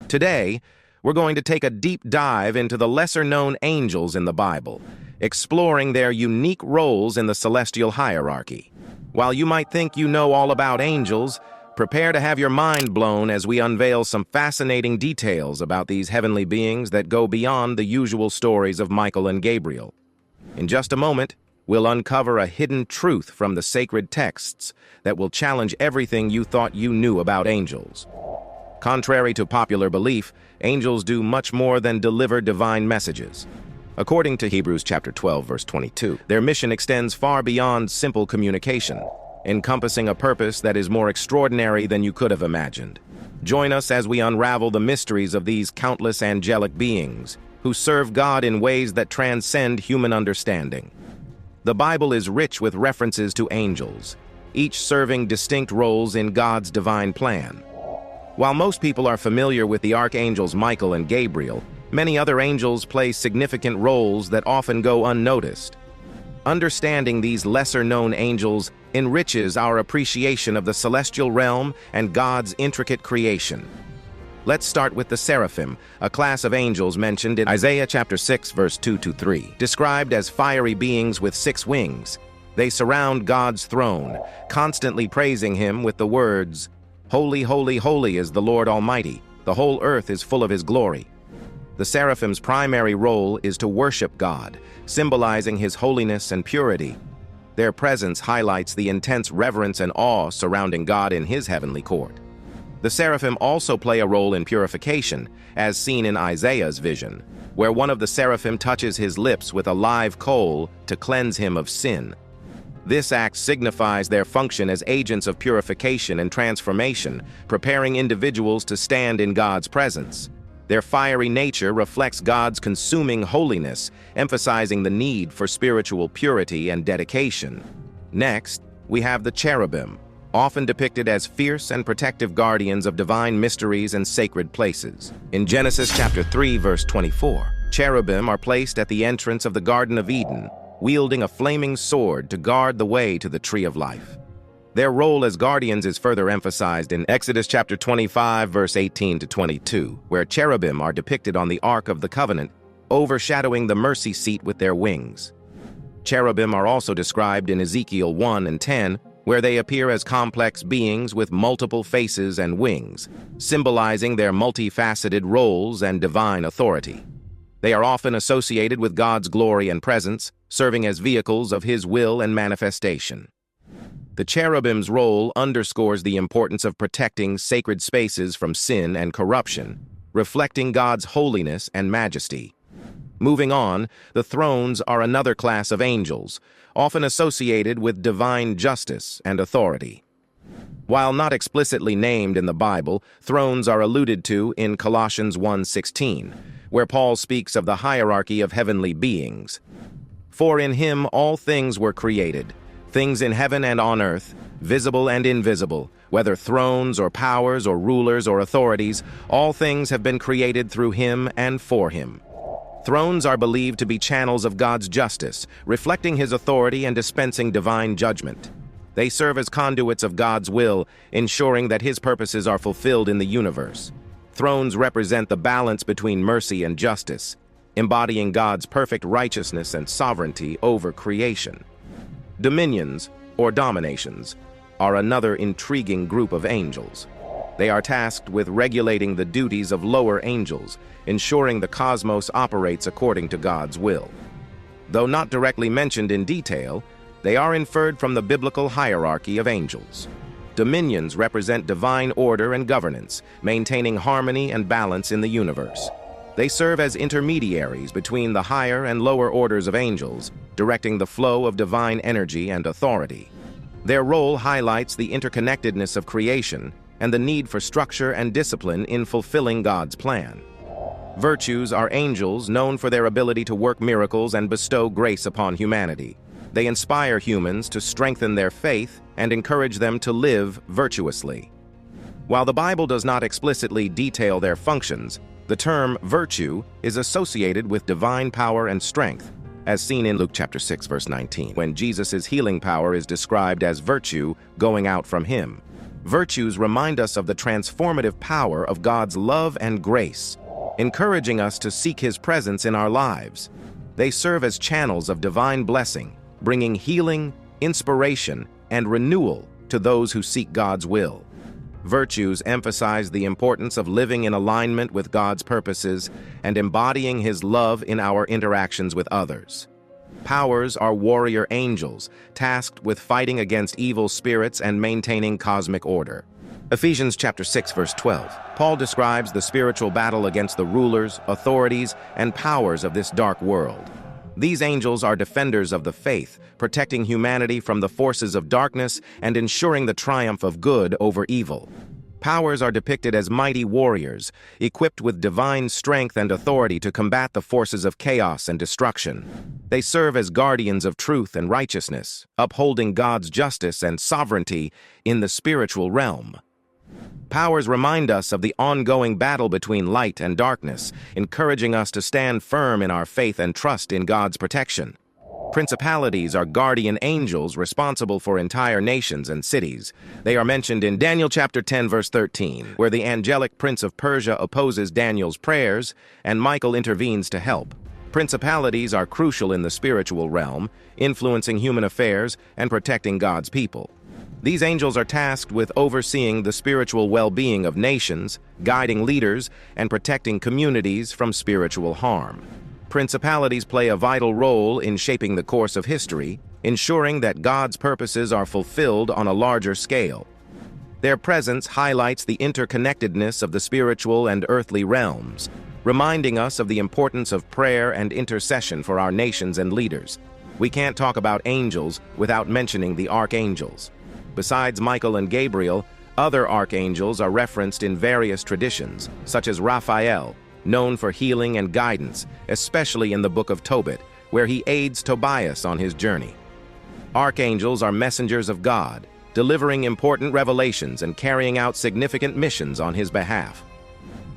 Today, we're going to take a deep dive into the lesser-known angels in the Bible, exploring their unique roles in the celestial hierarchy. While you might think you know all about angels, prepare to have your mind blown as we unveil some fascinating details about these heavenly beings that go beyond the usual stories of Michael and Gabriel. In just a moment, we'll uncover a hidden truth from the sacred texts that will challenge everything you thought you knew about angels. Contrary to popular belief, angels do much more than deliver divine messages. According to Hebrews chapter 12, verse 22, their mission extends far beyond simple communication, encompassing a purpose that is more extraordinary than you could have imagined. Join us as we unravel the mysteries of these countless angelic beings who serve God in ways that transcend human understanding. The Bible is rich with references to angels, each serving distinct roles in God's divine plan. While most people are familiar with the archangels Michael and Gabriel, many other angels play significant roles that often go unnoticed. Understanding these lesser-known angels enriches our appreciation of the celestial realm and God's intricate creation. Let's start with the seraphim, a class of angels mentioned in Isaiah chapter 6, verse 2-3, described as fiery beings with 6 wings. They surround God's throne, constantly praising him with the words, "Holy, holy, holy is the Lord Almighty. The whole earth is full of his glory." The seraphim's primary role is to worship God, symbolizing his holiness and purity. Their presence highlights the intense reverence and awe surrounding God in his heavenly court. The seraphim also play a role in purification, as seen in Isaiah's vision, where one of the seraphim touches his lips with a live coal to cleanse him of sin. This act signifies their function as agents of purification and transformation, preparing individuals to stand in God's presence. Their fiery nature reflects God's consuming holiness, emphasizing the need for spiritual purity and dedication. Next, we have the cherubim, often depicted as fierce and protective guardians of divine mysteries and sacred places. In Genesis chapter 3, verse 24, cherubim are placed at the entrance of the Garden of Eden, wielding a flaming sword to guard the way to the tree of life. Their role as guardians is further emphasized in Exodus chapter 25, verse 18-22, where cherubim are depicted on the Ark of the Covenant, overshadowing the mercy seat with their wings. Cherubim are also described in Ezekiel 1 and 10, where they appear as complex beings with multiple faces and wings, symbolizing their multifaceted roles and divine authority. They are often associated with God's glory and presence, serving as vehicles of his will and manifestation. The cherubim's role underscores the importance of protecting sacred spaces from sin and corruption, reflecting God's holiness and majesty. Moving on, the thrones are another class of angels, often associated with divine justice and authority. While not explicitly named in the Bible, thrones are alluded to in Colossians 1:16, where Paul speaks of the hierarchy of heavenly beings. "For in him all things were created, things in heaven and on earth, visible and invisible, whether thrones or powers or rulers or authorities, all things have been created through him and for him." Thrones are believed to be channels of God's justice, reflecting his authority and dispensing divine judgment. They serve as conduits of God's will, ensuring that his purposes are fulfilled in the universe. Thrones represent the balance between mercy and justice, embodying God's perfect righteousness and sovereignty over creation. Dominions, or dominations, are another intriguing group of angels. They are tasked with regulating the duties of lower angels, ensuring the cosmos operates according to God's will. Though not directly mentioned in detail, they are inferred from the biblical hierarchy of angels. Dominions represent divine order and governance, maintaining harmony and balance in the universe. They serve as intermediaries between the higher and lower orders of angels, directing the flow of divine energy and authority. Their role highlights the interconnectedness of creation and the need for structure and discipline in fulfilling God's plan. Virtues are angels known for their ability to work miracles and bestow grace upon humanity. They inspire humans to strengthen their faith and encourage them to live virtuously. While the Bible does not explicitly detail their functions, the term virtue is associated with divine power and strength, as seen in Luke chapter 6, verse 19, when Jesus' healing power is described as virtue going out from him. Virtues remind us of the transformative power of God's love and grace, encouraging us to seek His presence in our lives. They serve as channels of divine blessing, bringing healing, inspiration, and renewal to those who seek God's will. Virtues emphasize the importance of living in alignment with God's purposes and embodying His love in our interactions with others. Powers are warrior angels, tasked with fighting against evil spirits and maintaining cosmic order. Ephesians chapter 6, verse 12. Paul describes the spiritual battle against the rulers, authorities, and powers of this dark world. These angels are defenders of the faith, protecting humanity from the forces of darkness and ensuring the triumph of good over evil. Powers are depicted as mighty warriors, equipped with divine strength and authority to combat the forces of chaos and destruction. They serve as guardians of truth and righteousness, upholding God's justice and sovereignty in the spiritual realm. Powers remind us of the ongoing battle between light and darkness, encouraging us to stand firm in our faith and trust in God's protection. Principalities are guardian angels responsible for entire nations and cities. They are mentioned in Daniel chapter 10, verse 13, where the angelic prince of Persia opposes Daniel's prayers, and Michael intervenes to help. Principalities are crucial in the spiritual realm, influencing human affairs and protecting God's people. These angels are tasked with overseeing the spiritual well-being of nations, guiding leaders, and protecting communities from spiritual harm. Principalities play a vital role in shaping the course of history, ensuring that God's purposes are fulfilled on a larger scale. Their presence highlights the interconnectedness of the spiritual and earthly realms, reminding us of the importance of prayer and intercession for our nations and leaders. We can't talk about angels without mentioning the archangels. Besides Michael and Gabriel, other archangels are referenced in various traditions, such as Raphael, known for healing and guidance, especially in the book of Tobit, where he aids Tobias on his journey. Archangels are messengers of God, delivering important revelations and carrying out significant missions on his behalf.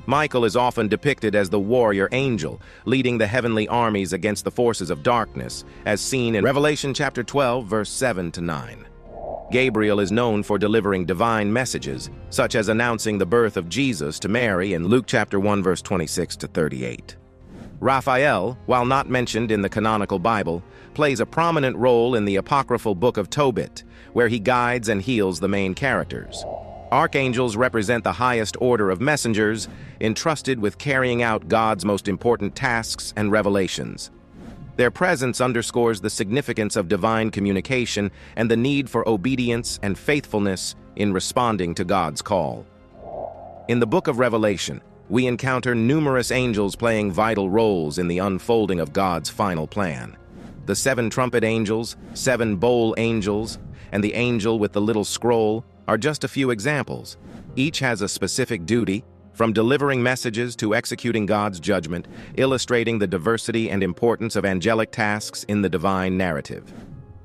Michael is often depicted as the warrior angel, leading the heavenly armies against the forces of darkness, as seen in Revelation chapter 12, verse 7 to 9. Gabriel is known for delivering divine messages, such as announcing the birth of Jesus to Mary in Luke chapter 1, verse 26 to 38. Raphael, while not mentioned in the canonical Bible, plays a prominent role in the apocryphal book of Tobit, where he guides and heals the main characters. Archangels represent the highest order of messengers, entrusted with carrying out God's most important tasks and revelations. Their presence underscores the significance of divine communication and the need for obedience and faithfulness in responding to God's call. In the book of Revelation, we encounter numerous angels playing vital roles in the unfolding of God's final plan. The 7 trumpet angels, 7 bowl angels, and the angel with the little scroll are just a few examples. Each has a specific duty, from delivering messages to executing God's judgment, illustrating the diversity and importance of angelic tasks in the divine narrative.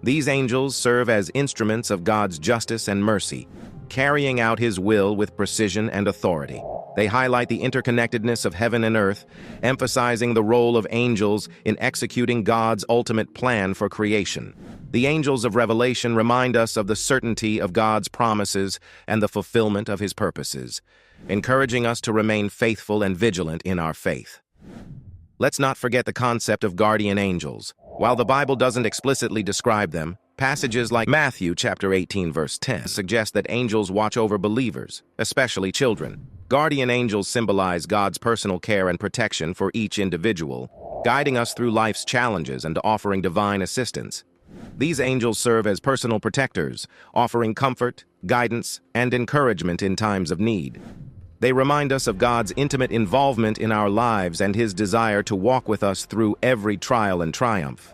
These angels serve as instruments of God's justice and mercy, carrying out His will with precision and authority. They highlight the interconnectedness of heaven and earth, emphasizing the role of angels in executing God's ultimate plan for creation. The angels of Revelation remind us of the certainty of God's promises and the fulfillment of His purposes, encouraging us to remain faithful and vigilant in our faith. Let's not forget the concept of guardian angels. While the Bible doesn't explicitly describe them, passages like Matthew chapter 18 verse 10 suggest that angels watch over believers, especially children. Guardian angels symbolize God's personal care and protection for each individual, guiding us through life's challenges and offering divine assistance. These angels serve as personal protectors, offering comfort, guidance, and encouragement in times of need. They remind us of God's intimate involvement in our lives and His desire to walk with us through every trial and triumph.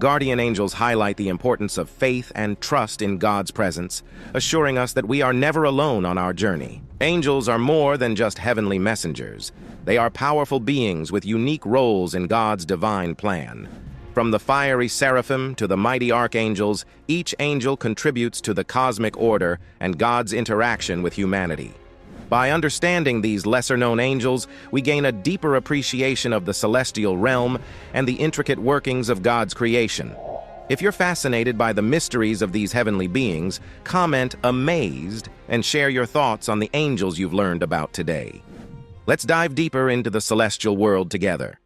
Guardian angels highlight the importance of faith and trust in God's presence, assuring us that we are never alone on our journey. Angels are more than just heavenly messengers. They are powerful beings with unique roles in God's divine plan. From the fiery seraphim to the mighty archangels, each angel contributes to the cosmic order and God's interaction with humanity. By understanding these lesser-known angels, we gain a deeper appreciation of the celestial realm and the intricate workings of God's creation. If you're fascinated by the mysteries of these heavenly beings, comment "amazed" and share your thoughts on the angels you've learned about today. Let's dive deeper into the celestial world together.